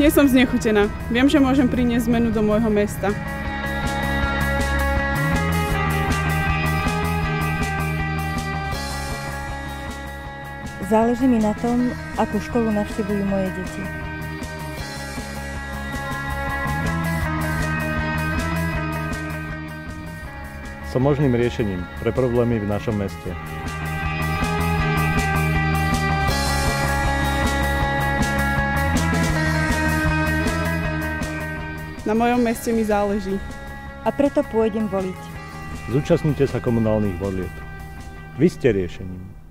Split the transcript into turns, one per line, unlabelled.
Nie som znechutená. Viem, že môžem priniesť zmenu do môjho mesta.
Záleží mi na tom, akú školu navštevujú moje deti.
Som možným riešením pre problémy v našom meste.
Na mojom meste mi záleží.
A preto pôjdem voliť.
Zúčastnite sa komunálnych volieb. Vy ste riešením.